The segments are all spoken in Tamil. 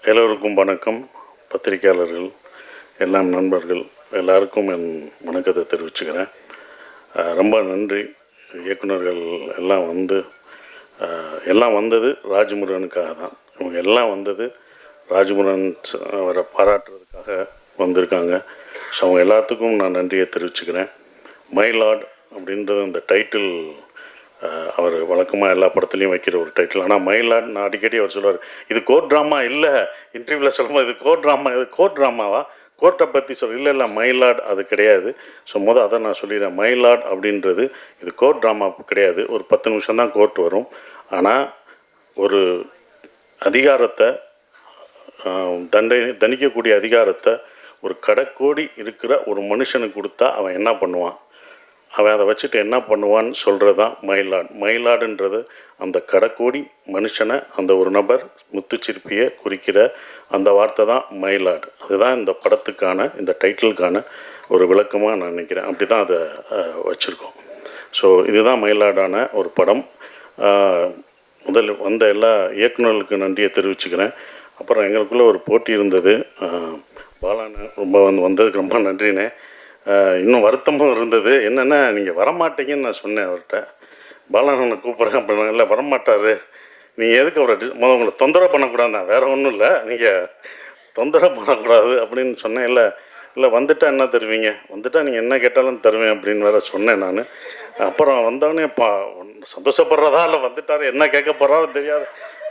எல்லோருக்கும் வணக்கம். பத்திரிகையாளர்கள், எல்லாம் நண்பர்கள் எல்லாருக்கும் என் வணக்கத்தை தெரிவிச்சுக்கிறேன். ரொம்ப நன்றி. இயக்குநர்கள் எல்லாம் வந்தது ராஜமுருகனுக்காக தான். இவங்க எல்லாம் வந்தது ராஜமுருகன் அவரை பாராட்டுறதுக்காக வந்திருக்காங்க. ஸோ அவங்க எல்லாத்துக்கும் நான் நன்றியை தெரிவிச்சுக்கிறேன். மை லார்ட் அப்படின்றது அந்த டைட்டில் அவர் வழக்கமாக எல்லா படத்துலையும் வைக்கிற ஒரு டைட்டில். ஆனால் மயிலாட் நான் அடிக்கடி அவர் சொல்லுவார், இது கோர்ட் ட்ராமா இல்லை. இன்டர்வியூவில் சொல்லும்போது இது கோர்ட் ட்ராமாவா, கோர்ட்டை பற்றி இல்லை மயிலாட் அது கிடையாது. ஸோ அதை நான் சொல்லிடுறேன். மயிலாட் அப்படின்றது இது கோர்ட் ட்ராமா கிடையாது. ஒரு 10 நிமிஷம் தான் கோர்ட் வரும். ஆனால் ஒரு அதிகாரத்தை தண்டிக்கக்கூடிய அதிகாரத்தை ஒரு கடைக்கோடி இருக்கிற ஒரு மனுஷனுக்கு கொடுத்தா அவன் என்ன பண்ணுவான், அவன் அதை வச்சுட்டு என்ன பண்ணுவான்னு சொல்கிறது தான் மயிலாட். மயிலாடுன்றது அந்த கடைக்கோடி மனுஷனை, அந்த ஒரு நபர் முத்துச்சிற்பியை குறிக்கிற அந்த வார்த்தை தான் மயிலாடு. அதுதான் இந்த படத்துக்கான, இந்த டைட்டிலுக்கான ஒரு விளக்கமாக நான் நினைக்கிறேன். அப்படி தான் அதை வச்சுருக்கோம். ஸோ இதுதான் மயிலாடான ஒரு படம். முதல் வந்த எல்லா இயக்குநர்களுக்கு நன்றியை தெரிவிச்சுக்கிறேன். அப்புறம் எங்களுக்குள்ளே ஒரு போட்டி இருந்தது. பாலான ரொம்ப வந்ததுக்கு ரொம்ப நன்றினே. இன்னும் வருத்தமும் இருந்தது. என்னென்னா, நீங்கள் வரமாட்டீங்கன்னு நான் சொன்னேன் அவர்கிட்ட. பாலானனை கூப்பிட்றேன் அப்படின்னா, இல்லை வரமாட்டார், நீங்கள் எதுக்கு அவரை உங்களை தொந்தரவு பண்ணக்கூடாது, வேறு ஒன்றும் இல்லை, நீங்கள் தொந்தரவு பண்ணக்கூடாது அப்படின்னு சொன்னேன். இல்லை வந்துட்டால் என்ன தருவீங்க, வந்துட்டால் நீங்கள் என்ன கேட்டாலும் தருவேன் அப்படின்னு வேறு சொன்னேன் நான். அப்புறம் வந்தவொடனே சந்தோஷப்படுறதா இல்லை வந்துட்டார் என்ன கேட்க போகிறாரோ தெரியாது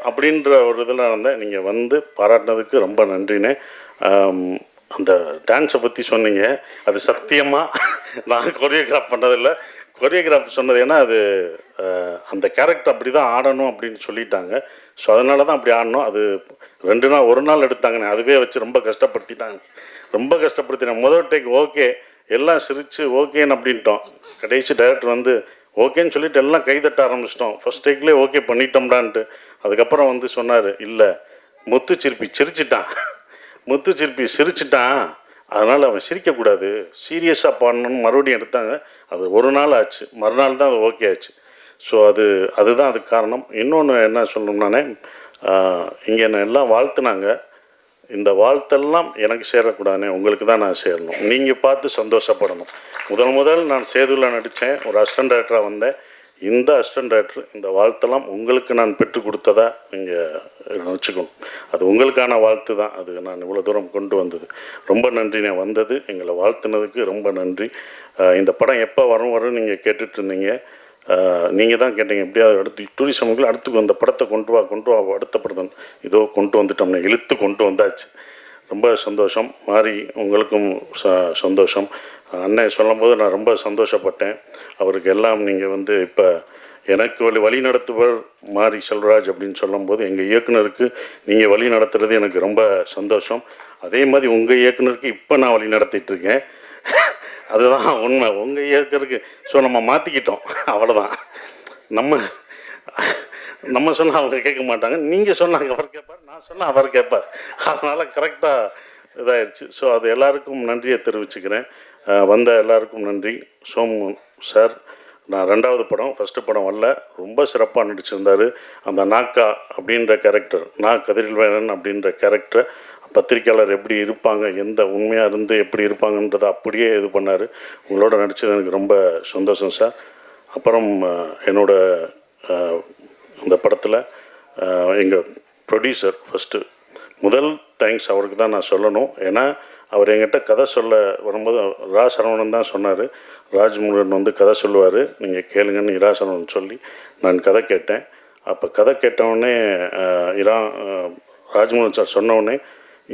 அப்படின்ற ஒரு இதில் இருந்தேன். நீங்கள் வந்து பாராட்டினதுக்கு ரொம்ப நன்றினே. அந்த டான்ஸை பற்றி சொன்னீங்க, அது சத்தியமாக நான் கொரியோகிராஃப் பண்ணதில்லை. கொரியோகிராஃப் சொன்னது ஏன்னா அது அந்த கேரக்டர் அப்படி தான் ஆடணும் அப்படின்னு சொல்லிட்டாங்க. ஸோ அதனால தான் அப்படி ஆடணும். அது 2 நாள் 1 நாள் எடுத்தாங்கண்ணே. அதுவே வச்சு ரொம்ப கஷ்டப்படுத்தினாங்க. முதல் டேக் ஓகே, எல்லாம் சிரித்து ஓகேன்னு அப்படின்ட்டோம். கடைசி டைரக்டர் வந்து ஓகேன்னு சொல்லிட்டு எல்லாம் கைதட்ட ஆரம்பிச்சிட்டோம். ஃபஸ்ட் டேக்லேயே ஓகே பண்ணிட்டோம்டான்ட்டு. அதுக்கப்புறம் வந்து சொன்னார், இல்லை முத்துச்சிற்பி சிரிச்சிட்டான், அதனால் அவன் சிரிக்கக்கூடாது, சீரியஸாக பாடணும்னு மறுபடியும் எடுத்தாங்க. அது 1 நாள் ஆச்சு, மறுநாள் தான் அது ஓகே ஆச்சு. ஸோ அதுதான் அதுக்கு காரணம். இன்னொன்று என்ன சொல்லணும்னானே, இங்கே என்ன எல்லாம் வாழ்த்துனாங்க. இந்த வாழ்த்தெல்லாம் எனக்கு சேரக்கூடாதுனே, உங்களுக்கு தான் நான் சேரணும். நீங்கள் பார்த்து சந்தோஷப்படணும். முதல் நான் சேதுவில் நடித்தேன், ஒரு அசிஸ்டன்ட் டைரக்டராக வந்தேன். இந்த அசிஸ்டன்ட் டைரக்டர் இந்த வாழ்த்தெல்லாம் உங்களுக்கு நான் பெற்றுக் கொடுத்ததா நீங்கள் நினச்சிக்கணும். அது உங்களுக்கான வாழ்த்து தான். அது நான் இவ்வளோ தூரம் கொண்டு வந்தது. ரொம்ப நன்றி. நான் வந்தது எங்களை வாழ்த்துனதுக்கு ரொம்ப நன்றி. இந்த படம் எப்போ வரும் நீங்கள் கேட்டுட்டு இருந்தீங்க. நீங்கள் தான் கேட்டீங்க, எப்படியாவது அடுத்து டூரிசமுக்கு அடுத்து அந்த படத்தை கொண்டு வா அடுத்த படத்தை இதோ கொண்டு வந்துட்டோம்னு இழுத்து கொண்டு வந்தாச்சு. ரொம்ப சந்தோஷம். மாறி உங்களுக்கும் சந்தோஷம். அண்ணன் சொல்லும்போது நான் ரொம்ப சந்தோஷப்பட்டேன். அவருக்கு எல்லாம் நீங்கள் வந்து இப்போ எனக்கு வழி நடத்துவர் மாரி செல்வராஜ் அப்படின்னு சொல்லும்போது, எங்கள் இயக்குனருக்கு நீங்கள் வழி நடத்துறது எனக்கு ரொம்ப சந்தோஷம். அதே மாதிரி உங்கள் இயக்குனருக்கு இப்போ நான் வழி நடத்திட்டுருக்கேன். அதுதான் உண்மை. உங்கள் இயக்குனருக்கு நம்ம மாற்றிக்கிட்டோம், அவ்வளோதான். நம்ம சொன்னால் அவங்க கேட்க மாட்டாங்க, நீங்கள் சொன்னாங்க அவர் கேட்பார், நான் சொன்னால் அவர் கேட்பார். அதனால் கரெக்டாக இதாகிடுச்சு. ஸோ அது எல்லாருக்கும் நன்றியை தெரிவிச்சுக்கிறேன். வந்த எல்லாருக்கும் நன்றி. சோமு சார், நான் 2வது படம், ஃபஸ்ட்டு படம் வரல, ரொம்ப சிறப்பாக நடிச்சிருந்தார். அந்த நாக்கா அப்படின்ற கேரக்டர், கதிரில்வேலன் அப்படின்ற கேரக்டரை பத்திரிக்கையாளர் எப்படி இருப்பாங்க, எந்த உண்மையாக இருந்து எப்படி இருப்பாங்கன்றதை அப்படியே இது பண்ணார். உங்களோட நடித்தது எனக்கு ரொம்ப சந்தோஷம் சார். அப்புறம் என்னோட இந்த படத்தில் எங்கள் ப்ரொடியூசர் ஃபஸ்ட்டு முதல் தேங்க்ஸ் அவருக்கு தான் நான் சொல்லணும். ஏன்னா அவர் என்கிட்ட கதை சொல்ல வரும்போது சரவணன் தான் சொன்னார், ராஜமுருகன் வந்து கதை சொல்லுவார், நீங்கள் கேளுங்கன்னு சரவணன் சொல்லி நான் கதை கேட்டேன். அப்போ கதை கேட்டவுடனே ராஜமுருகன் சார் சொன்னவுடனே,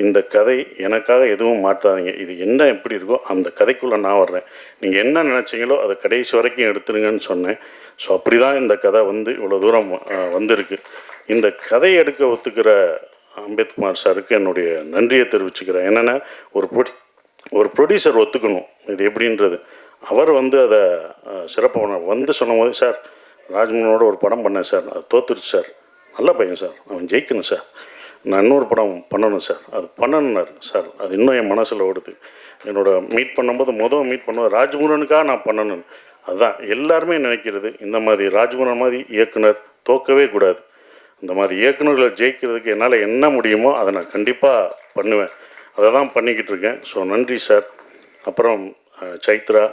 இந்த கதை எனக்காக எதுவும் மாற்றாதீங்க, இது என்ன எப்படி இருக்கோ அந்த கதைக்குள்ளே நான் வர்றேன், நீங்கள் என்ன நினச்சிங்களோ அதை கடைசி வரைக்கும் எடுத்துருங்கன்னு சொன்னேன். ஸோ அப்படி தான் இந்த கதை வந்து இவ்வளோ தூரம் வந்திருக்கு. இந்த கதையை எடுக்க ஒத்துக்கிற அம்பேத்குமார் சாருக்கு என்னுடைய நன்றியை தெரிவிச்சுக்கிறேன். என்னென்னா, ஒரு ப்ரொடியூசர் ஒத்துக்கணும் இது எப்படின்றது. அவர் வந்து அதை சிறப்பாக பண்ண வந்து சொன்னும் போது, சார் ராஜ்மோகனோட ஒரு படம் பண்ணேன் சார், அது தோத்துருச்சு சார், நல்ல பையன் சார், அவன் ஜெயிக்கணும் சார், நான் இன்னொரு படம் பண்ணணும் சார், அது பண்ணணுன்னார் சார். அது இன்னும் என் மனசில் ஓடுது. மீட் பண்ணும்போது ராஜ்முருகனுக்காக நான் பண்ணணும்னு. அதுதான் எல்லாருமே நினைக்கிறது. இந்த மாதிரி ராஜ்முருகன் மாதிரி இயக்குனர் தோக்கவே கூடாது. இந்த மாதிரி இயக்குநர்களை ஜெயிக்கிறதுக்கு என்னால் என்ன முடியுமோ அதை நான் கண்டிப்பாக பண்ணுவேன். அதை தான் பண்ணிக்கிட்டு இருக்கேன். ஸோ நன்றி சார். அப்புறம் சைத்ரா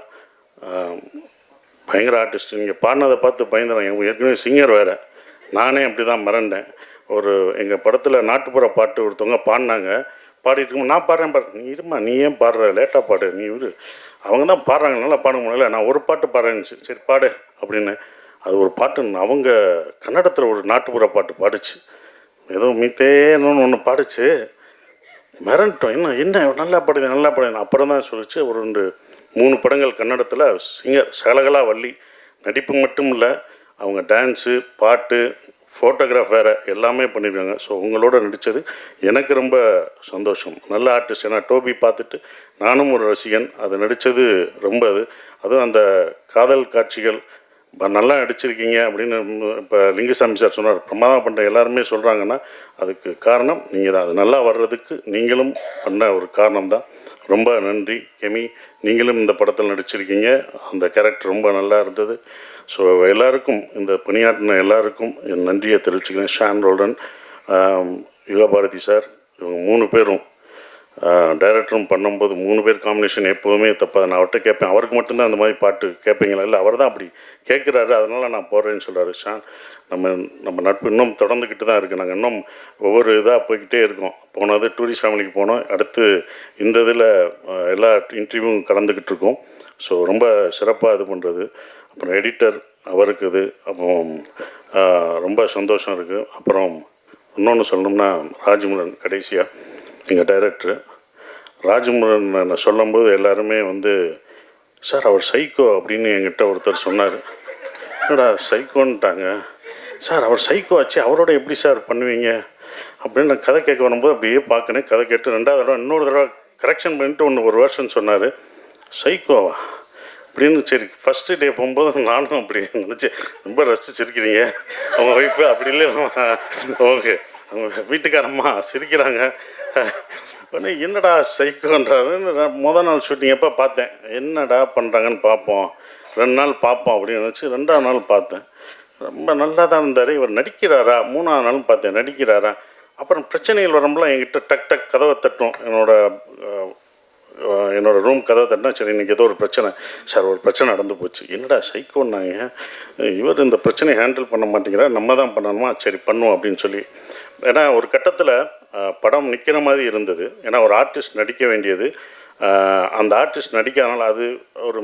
பயங்கர ஆர்டிஸ்ட். நீங்கள் பாடினதை பார்த்து பயந்துறேன். ஏற்கனவே சிங்கர் வேறு. நானே அப்படி தான் மறந்தேன். ஒரு எங்கள் படத்தில் நாட்டுப்புற பாட்டு ஒருத்தவங்க பாடினாங்க. பாடிட்டு இருக்கும் நான் பாடுறேன் நீ இருமா, நீ ஏன் பாடுற, லேட்டாக பாடு, நீ விடு, அவங்க தான் பாடுறாங்க, நல்லா பாட முடியல, நான் ஒரு பாட்டு பாடுறேன்னு. சரி பாடு அப்படின்னு. அது ஒரு பாட்டு அவங்க கன்னடத்தில் ஒரு நாட்டுப்புற பாட்டு பாடிச்சு. ஏதோ மீத்தேன்னு ஒன்று பாடிச்சு. மிரண்டோம். என்ன நல்லா பாடுது நல்லா பாடுது. அப்புறம் தான் சொல்லிச்சு ஒரு 2-3 படங்கள் கன்னடத்தில் சிங்கர் சகலகலா வள்ளி. நடிப்பு மட்டும் இல்லை, அவங்க டான்ஸு, பாட்டு, ஃபோட்டோகிராஃப் வேறு எல்லாமே பண்ணியிருக்காங்க. ஸோ உங்களோட நடித்தது எனக்கு ரொம்ப சந்தோஷம். நல்ல ஆர்டிஸ்ட். ஏன்னா டோபி பார்த்துட்டு நானும் ஒரு ரசிகன். அது நடித்தது ரொம்ப அதுவும் அந்த காதல் காட்சிகள் நல்லா நடிச்சிருக்கீங்க அப்படின்னு இப்போ லிங்குசாமி சார் சொன்னார். பிரமாதம் பண்ணுற எல்லாருமே சொல்கிறாங்கன்னா அதுக்கு காரணம் நீங்கள் தான். அது நல்லா வர்றதுக்கு நீங்களும் பண்ண ஒரு காரணம் தான். ரொம்ப நன்றி கெமி. நீங்களும் இந்த படத்தில் நடிச்சிருக்கீங்க. அந்த கேரக்டர் ரொம்ப நல்லா இருந்தது. ஸோ எல்லாருக்கும், இந்த பணியாற்றின எல்லாருக்கும் என் நன்றியை தெரிவிச்சுக்கிறேன். ஷான் ரோல்டன், யுகபாரதி சார், இவங்க 3 பேரும் டைரக்டரும் பண்ணும்போது 3 பேர் காம்பினேஷன் எப்போதுமே தப்பாது. நான் அவர்கிட்ட கேட்பேன், அவருக்கு மட்டும்தான் அந்த மாதிரி பாட்டு கேட்பீங்களா? இல்லை, அவர் தான் அப்படி கேட்குறாரு, அதனால் நான் போடுறேன்னு சொல்கிறாரு. ஷான், நம்ம நட்பு இன்னும் தொடர்ந்துக்கிட்டு தான் இருக்குது. நாங்கள் இன்னும் ஒவ்வொரு இதாக போய்கிட்டே இருக்கோம். போனது டூரிஸ்ட் ஃபேமிலிக்கு போனோம். அடுத்து இந்த இதில் எல்லா இன்டர்வியூவும் கலந்துக்கிட்டு இருக்கோம். ஸோ ரொம்ப சிறப்பாக இது பண்ணுறது. அப்புறம் எடிட்டர் அவருக்கு இது. அப்புறம் ரொம்ப சந்தோஷம் இருக்குது. அப்புறம் இன்னொன்று சொல்லணும்னா ராஜமுருகன், கடைசியாக எங்கள் டைரக்டரு ராஜமுருகன் சொல்லும்போது எல்லாருமே சார் அவர் சைக்கோ அப்படின்னு என்கிட்ட ஒருத்தர் சொன்னார். என்னடா சைக்கோன்ட்டாங்க சார், அவர் சைக்கோ ஆச்சு, அவரோட எப்படி சார் பண்ணுவீங்க அப்படின்னு நான் கதை கேட்க வரும்போது அப்படியே பார்க்கணும். கதை கேட்டு 2வது தடவை இன்னொரு தடவை கரெக்ஷன் பண்ணிட்டு ஒரு வருஷன் சொன்னார். சைக்கோவா அப்படின்னு. சரி, ஃபஸ்ட்டு டே போகும்போது நானும் அப்படி நினச்சேன். ரொம்ப ரசிச்சிருக்கிறீங்க. அவங்க ஒய்ஃபு அப்படி இல்லை, ஓகே, அவங்க வீட்டுக்காரம்மா சிரிக்கிறாங்க. என்னடா சைக்கோன்றாரு. முதல் நாள் ஷூட்டிங் எப்போ பார்த்தேன், என்னடா பண்ணுறாங்கன்னு பார்ப்போம், 2 நாள் பார்ப்போம் அப்படின்னு நினச்சி 2ஆவது நாள் பார்த்தேன். ரொம்ப நல்லா தான் இருந்தார். இவர் நடிக்கிறாரா? 3ஆவது நாளும் பார்த்தேன், நடிக்கிறாரா? அப்புறம் பிரச்சனைகள் வரும்போது என்கிட்ட டக் கதவை தட்டும். என்னோடய ரூம் கதவை தட்டினா, சரி இன்றைக்கி ஏதோ ஒரு பிரச்சனை சார், ஒரு பிரச்சனை நடந்து போச்சு. என்னடா சைக்கோன்னாங்க, இவர் இந்த பிரச்சனையை ஹேண்டில் பண்ண மாட்டேங்கிறார், நம்ம தான் பண்ணணுமா, சரி பண்ணுவோம் அப்படின்னு சொல்லி. ஏன்னா ஒரு கட்டத்தில் படம் நிற்கிற மாதிரி இருந்தது. ஏன்னா ஒரு ஆர்டிஸ்ட் நடிக்க வேண்டியது, அந்த ஆர்டிஸ்ட் நடிக்காதனால அது ஒரு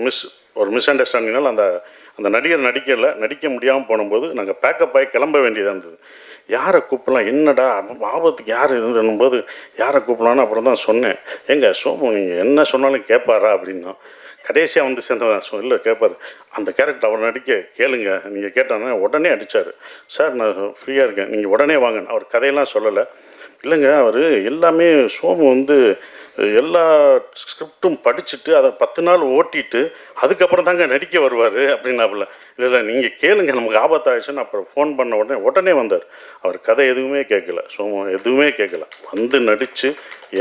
மிஸ் அண்டர்ஸ்டாண்டிங்னால அந்த நடிகர் நடிக்க முடியாமல் போனும்போது நாங்கள் பேக்கப் ஆகி கிளம்ப வேண்டியதாக இருந்தது. யாரை கூப்பிடலாம், என்னடா ஆபத்துக்கு யார் இருந்துன்னும்போது யாரை கூப்பிடலான்னு அப்புறம் தான் சொன்னேன். எங்க சோமு நீங்கள் என்ன சொன்னாலும் கேட்பாரா அப்படின்னா, கடைசியாக சேர்ந்ததான் இல்லை கேட்பார். அந்த கேரக்டர் அவர் நடிக்க கேளுங்க, நீங்கள் கேட்டாங்கன்னா உடனே அடித்தார். சார் நான் ஃப்ரீயாக இருக்கேன், நீங்கள் உடனே வாங்க. அவர் கதையெல்லாம் சொல்லலை. இல்லைங்க, அவர் எல்லாமே சோமு எல்லா ஸ்கிரிப்டும் படிச்சுட்டு அதை 10 நாள் ஓட்டிட்டு அதுக்கப்புறம் தாங்க நடிக்க வருவார் அப்படின்னாப்புல. இல்லை நீங்கள் கேளுங்க, நமக்கு ஆபத்தாயிடுச்சுன்னு அப்புறம் ஃபோன் பண்ண உடனே வந்தார். அவர் கதை எதுவுமே கேட்கல, சோமு எதுவுமே கேட்கல, நடித்து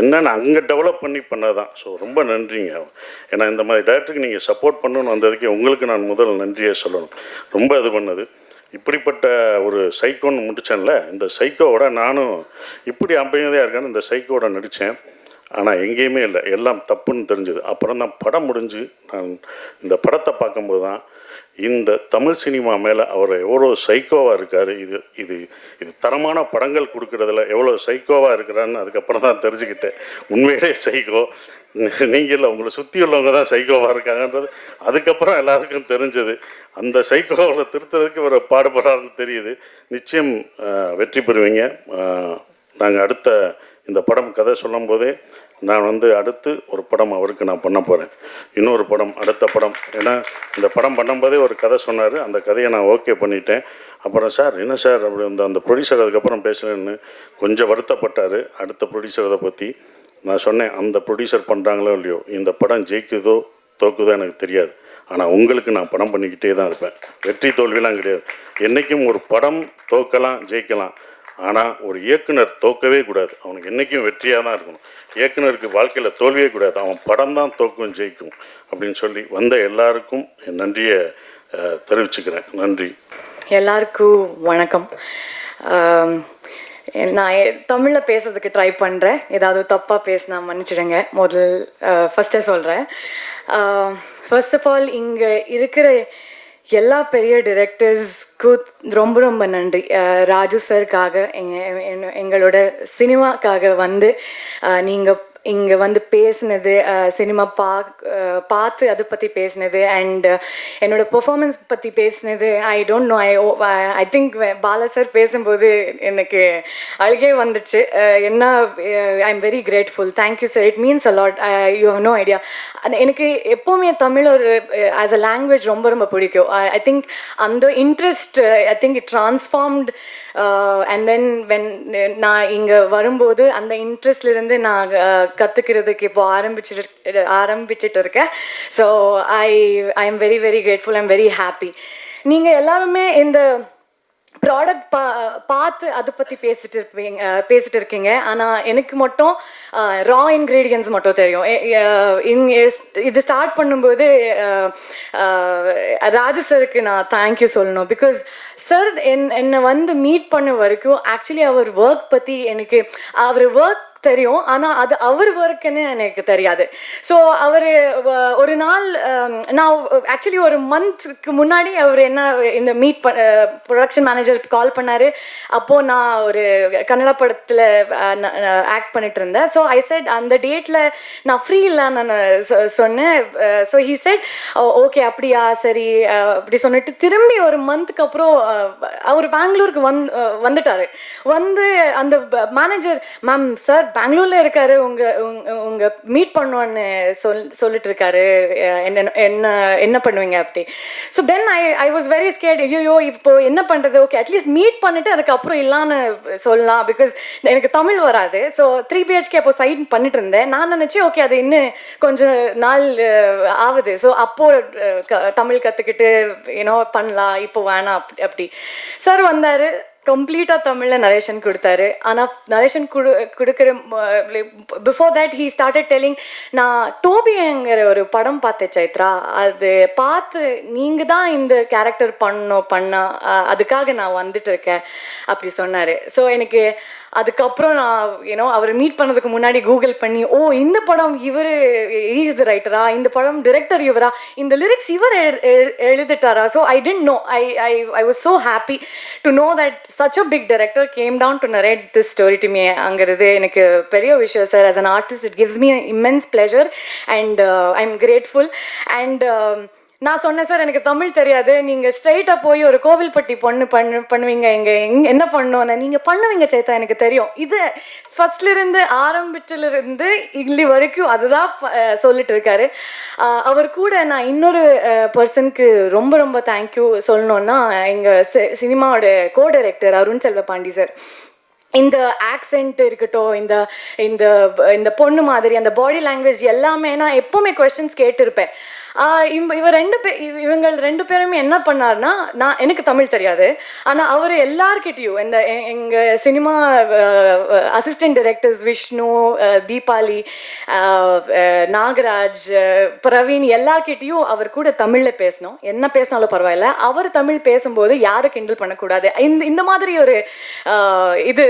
என்னென்னு அங்கே டெவலப் பண்ணதான். ஸோ ரொம்ப நன்றிங்க. ஏன்னா இந்த மாதிரி டைரக்டருக்கு நீங்கள் சப்போர்ட் பண்ணணுன்னு வந்ததுக்கே உங்களுக்கு நான் முதல் நன்றியை சொல்லணும். ரொம்ப இது பண்ணது. இப்படிப்பட்ட ஒரு சைக்கோன்னு முடித்தேன்ல, இந்த சைக்கோவோட நானும் இப்படி அமைதியாக இருக்கேன்னு இந்த சைக்கோவோட நடித்தேன். ஆனால் எங்கேயுமே இல்லை, எல்லாம் தப்புன்னு தெரிஞ்சுது. அப்புறம் தான் படம் முடிஞ்சு நான் இந்த படத்தை பார்க்கும்போது தான் இந்த தமிழ் சினிமா மேலே அவர் எவ்வளோ சைக்கோவாக இருக்கார், இது இது இது தரமான படங்கள் கொடுக்குறதுல எவ்வளோ சைக்கோவாக இருக்கிறான்னு அதுக்கப்புறம் தான் தெரிஞ்சுக்கிட்டேன். உண்மையிலே சைக்கோ நீங்கள் இல்லை, உங்களை சுற்றி உள்ளவங்க தான் சைக்கோவாக இருக்காங்கன்றது அதுக்கப்புறம் எல்லாருக்கும் தெரிஞ்சது. அந்த சைக்கோவில் திருத்துறதுக்கு இவர் பாடுபடுறாருன்னு தெரியுது. நிச்சயம் வெற்றி பெறுவீங்க. நாங்கள் அடுத்த இந்த படம் கதை சொல்லும் போதே நான் அடுத்து ஒரு படம் அவருக்கு நான் பண்ண போகிறேன். இன்னொரு படம், அடுத்த படம். ஏன்னா இந்த படம் பண்ணும்போதே ஒரு கதை சொன்னார், அந்த கதையை நான் ஓகே பண்ணிட்டேன். அப்புறம் சார் என்ன சார் அப்படி அந்த ப்ரொடியூசர் அதுக்கப்புறம் பேசுகிறேன்னு கொஞ்சம் வருத்தப்பட்டார். அடுத்த ப்ரொடியூசரை பற்றி நான் சொன்னேன், அந்த ப்ரொடியூசர் பண்ணுறாங்களோ இல்லையோ, இந்த படம் ஜெயிக்குதோ தோக்குதோ எனக்கு தெரியாது, ஆனால் உங்களுக்கு நான் படம் பண்ணிக்கிட்டே தான் இருப்பேன். வெற்றி தோல்விலாம் கிடையாது. என்றைக்கும் ஒரு படம் தோக்கலாம் ஜெயிக்கலாம், ஆனால் ஒரு இயக்குனர் தோக்கவே கூடாது. அவனுக்கு என்றைக்கும் வெற்றியாக தான் இருக்கணும். இயக்குனருக்கு வாழ்க்கையில் தோல்வியே கூடாது, அவன் படம் தான் தோக்கும் ஜெயிக்கும் அப்படின்னு சொல்லி வந்த எல்லாருக்கும் என் நன்றியை தெரிவிச்சுக்கிறேன். நன்றி. எல்லாருக்கும் வணக்கம். நான் தமிழில் பேசுறதுக்கு ட்ரை பண்ணுறேன். ஏதாவது தப்பாக பேசினா மன்னிச்சிடுங்க. ஃபஸ்ட்டே சொல்கிறேன். ஃபர்ஸ்ட் ஆஃப் ஆல் இங்கே இருக்கிற எல்லா பெரிய டிரெக்டர்ஸ்க்கு ரொம்ப ரொம்ப நன்றி. ராஜு சாருக்காக எங்களோட சினிமாக்காக வந்து நீங்கள் இங்கே வந்து பேசினது, சினிமா பார்த்து அதை பற்றி பேசினது, அண்ட் என்னோடய பெர்ஃபார்மன்ஸ் பற்றி பேசினது. I don't know, I think Bala sir பேசும்போது எனக்கு அழுகே வந்துச்சு. என்ன, I am very grateful. Thank you sir, it means a lot. You have no idea. எனக்கு எப்போவுமே தமிழ் ஒரு ஆஸ் அ லாங்குவேஜ் ரொம்ப ரொம்ப பிடிக்கும். ஐ திங்க் அந்த interest, I think it ட்ரான்ஸ்ஃபார்ம்ட். And then நான் இங்கே வரும்போது அந்த இன்ட்ரெஸ்ட்லேருந்து நான் கற்றுக்கிறதுக்கு இப்போ ஆரம்பிச்சிட்டு இருக்கேன். So I am very very grateful. I am very happy. நீங்கள் எல்லாருமே இந்த ப்ராடக்ட் பார்த்து அதை பற்றி பேசிட்டு இருக்கீங்க. ஆனால் எனக்கு மட்டும் ரா இன்க்ரீடியன்ஸ் மட்டும் தெரியும். இது ஸ்டார்ட் பண்ணும்போது ராஜு சருக்கு நான் தேங்க்யூ சொல்லணும். பிகாஸ் சார் என்னை வந்து மீட் பண்ண வரைக்கும் ஆக்சுவலி அவர் ஒர்க் பற்றி எனக்கு அவர் ஒர்க் தெரியும், ஆனால் அது அவர் ஒர்க்குன்னு எனக்கு தெரியாது. ஸோ அவர் ஒரு நாள், நான் ஆக்சுவலி ஒரு மந்த்க்கு முன்னாடி அவர் என்ன இந்த ப்ரொடக்ஷன் மேனேஜர் கால் பண்ணார். அப்போது நான் ஒரு கன்னட படத்தில் ஆக்ட் பண்ணிட்டு இருந்தேன். ஸோ ஐ செட் அந்த டேட்டில் நான் ஃப்ரீ இல்லை நான் சொன்னேன். ஸோ ஹீ செட் ஓகே அப்படியா சரி அப்படி சொன்னிட்டு திரும்பி ஒரு மந்த்துக்கு அப்புறம் அவர் பெங்களூருக்கு வந்துட்டார். வந்து அந்த மேனேஜர், மேம் சார் பெங்களூர்ல இருக்காரு, உங்க மீட் பண்ணுவான்னு சொல்லிட்டு இருக்காரு, என்ன பண்ணுவீங்க அப்படி. So then I was very scared. ஐயோ இப்போ என்ன பண்றது, ஓகே அட்லீஸ்ட் மீட் பண்ணிட்டு அதுக்கப்புறம் இல்லான்னு சொல்லலாம். பிகாஸ் எனக்கு தமிழ் வராது. ஸோ 3 BHK அப்போ சைன் பண்ணிட்டு இருந்தேன். நான் நினைச்சேன் ஓகே அது இன்னும் கொஞ்சம் நாள் ஆகுது, ஸோ அப்போ தமிழ் கற்றுக்கிட்டு பண்ணலாம், இப்போ வேணாம் அப்படி. சார் வந்தார், கம்ப்ளீட்டாக தமிழில் நரேஷன் கொடுத்தாரு. ஆனால் நரேஷன் கொடுக்குற before that he started telling, நான் டோபிங்கிற ஒரு படம் பார்த்தேன் சைத்ரா, அது பார்த்து நீங்கள் தான் இந்த கேரக்டர் பண்ண அதுக்காக நான் வந்துட்டு இருக்கேன் அப்படி சொன்னார். ஸோ எனக்கு அதுக்கப்புறம் நான் அவர் மீட் பண்ணதுக்கு முன்னாடி கூகுள் பண்ணி, ஓ இந்த படம் இவர் இஸ் த ரைட்டரா, இந்த படம் டிரெக்டர் இவரா, இந்த லிரிக்ஸ் இவர் எழுதிட்டாரா. So I didn't know. I was so happy to know that such a big director came down to narrate this story to me. அங்கிறது எனக்கு பெரிய விஷயம் sir. as an artist it gives me an immense pleasure and I'm grateful. and நான் சொன்னேன் சார் எனக்கு தமிழ் தெரியாது, நீங்கள் ஸ்ட்ரைட்டாக போய் ஒரு கோவில்பட்டி பண்ணுவீங்க, இங்கே என்ன பண்ணோன்னு நீங்கள் பண்ணுவீங்க சேத்தா எனக்கு தெரியும். இது ஃபர்ஸ்ட்லேருந்து ஆரம்பிச்சிலிருந்து இள்ளி வரைக்கும் அதுதான் சொல்லிட்டு இருக்காரு. அவர் கூட நான் இன்னொரு பர்சனுக்கு ரொம்ப ரொம்ப தேங்க்யூ சொல்லணுன்னா, எங்கள் சினிமாவோட கோ டைரக்டர் அருண் செல்வ பாண்டி சார். இந்த ஆக்சென்ட் இருக்கட்டும், இந்த பொண்ணு மாதிரி அந்த பாடி லாங்குவேஜ் எல்லாமே நான் எப்போவுமே கொஸ்டின்ஸ் கேட்டிருப்பேன். இவங்க ரெண்டு பேருமே என்ன பண்ணார்னா, எனக்கு தமிழ் தெரியாது, ஆனால் அவர் எல்லார்கிட்டையும் எங்கள் cinema assistant directors Vishnu, Deepali, Nagaraj, Praveen எல்லார்கிட்டையும் அவர் கூட தமிழில் பேசணும். என்ன பேசினாலும் பரவாயில்ல, அவர் தமிழ் பேசும்போது யாரும் கிண்டல் பண்ணக்கூடாது. இந்த மாதிரி ஒரு இது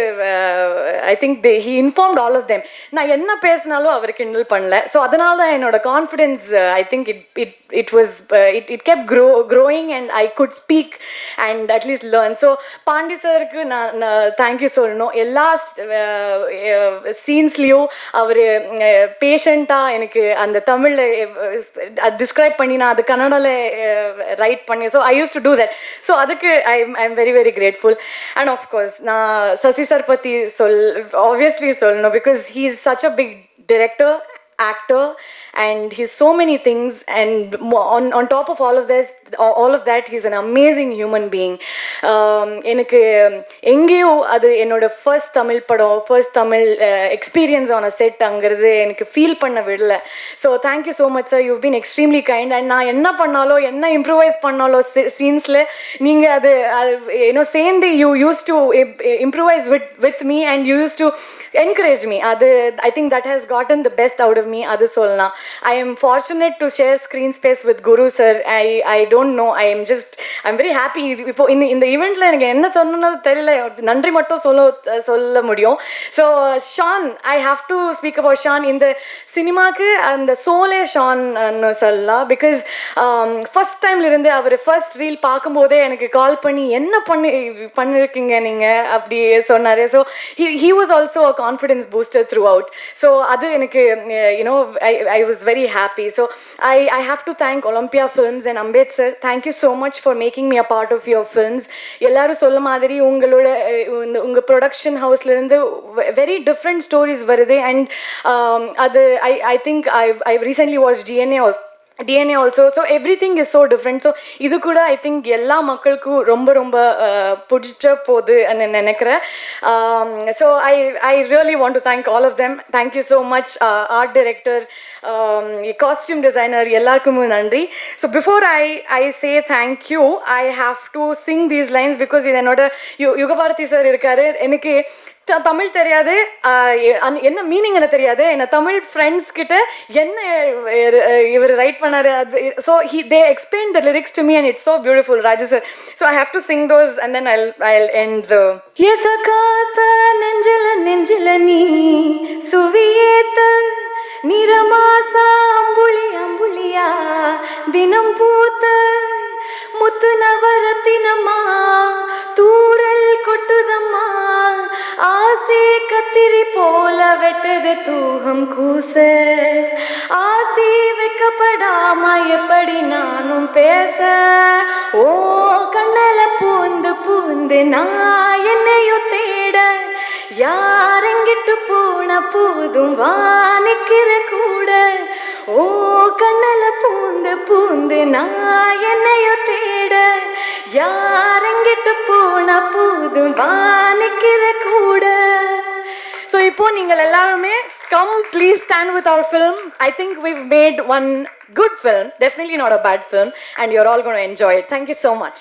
I think he informed all of them. நான் என்ன பேசினாலும் அவர் கிண்டல் பண்ணல. ஸோ அதனால தான் என்னோட confidence I think it kept growing and I could speak and at least learn. So Pandi சாருக்கு நான் தேங்க்யூ சொல்லணும். எல்லா சீன்ஸ்லேயும் அவர் பேஷண்ட்டாக எனக்கு அந்த தமிழில் டிஸ்கிரைப் பண்ணி நான் அது கன்னடாவில் ரைட் பண்ணி, so I used to do that. So அதுக்கு I am very very grateful. And of course நான் சசி சார் பற்றி ஆப்வியஸ்லி சொல்லணும். Because he is such a big director, actor, and he's so many things, and on top of all of that he's an amazing human being. எனக்கு எங்கேயோ அது என்னோட ஃபர்ஸ்ட் தமிழ் படம், first Tamil experience on a set அங்கிறது எனக்கு ஃபீல் பண்ண விடல. So thank you so much sir, you been extremely kind. And நான் என்ன பண்ணாலும் என்ன இம்ப்ரூவைஸ் பண்ணாலும் சீன்ஸில் நீங்கள் அது சேர்ந்து you use to improvise with me and you use to encourage me. I think that has gotten the best out of me. I am fortunate to share screen space with Guru sir. I don't know. I'm very happy. இப்போ இந்த ஈவெண்ட்டில் எனக்கு என்ன சொல்லணும்னு தெரியல, நன்றி மட்டும் சொல்ல முடியும். So Shaan, I have to speak about Shaan. இந்த சினிமாவுக்கு அந்த சோலே ஷான்னு சொல்லலாம். பிகாஸ் ஃபர்ஸ்ட் டைம்லேருந்து அவர் ஃபர்ஸ்ட் ரீல் பார்க்கும்போதே எனக்கு கால் பண்ணி என்ன பண்ணியிருக்கீங்க நீங்கள் அப்படி சொன்னார். So he was also a confidence booster throughout. So அது எனக்கு I was very happy. So I have to thank Olympia Films and Ambed sir. Thank you so much for making me a part of your films. எல்லாரும் சொல்ல மாதிரி உங்க ப்ரொடக்ஷன் ஹவுஸ்ல இருந்து very different stories வருது. And அது I think I recently watched DNA also. So everything is so different. So இது கூட I think எல்லா மக்களுக்கும் ரொம்ப பிடிச்ச போகுது நினைக்கிறேன். So I really want to thank all of them. Thank you so much, art director, costume designer, எல்லாருக்கும் நன்றி. So before I say thank you, I have to sing these lines because இது என்னோட யுகபாரதி சார் இருக்காரு. எனக்கு தமிழ் தெரியாது, என்ன மீனிங் எனக்கு தெரியாது. என்ன தமிழ் ஃப்ரெண்ட்ஸ் கிட்ட என்ன இவர் ரைட் பண்ணாரு, so they explained the lyrics to me and it's so beautiful, Raju sir. So I have to sing those and then I'll end the எசகாத்த நெஞ்சில நீ சுவியேத்த நிறமாசா அம்புலியா தினம் பூத்த முத்து நவரத்தினமா தூரல் கொட்டுதம்மா ஆசை கத்திரி போல வெட்டது தூகம் கூச ஆத்தி வைக்கப்படாம எப்படி நானும் பேச ஓ கண்ணல பூந்து நான் என்னையும் தேட யாரெங்கிட்டு போன போதும் வானிக்கிற கூட ஓ கண்ணல பூந்து நான் என்னையும் தேட யாரெங்கிட்டு போன போதும் வானிக்கிற கூட. ஸோ இப்போ நீங்கள் எல்லாருமே come please stand with our film. I think we've made one good film, definitely not a bad film, and you're all going to enjoy it. Thank you so much.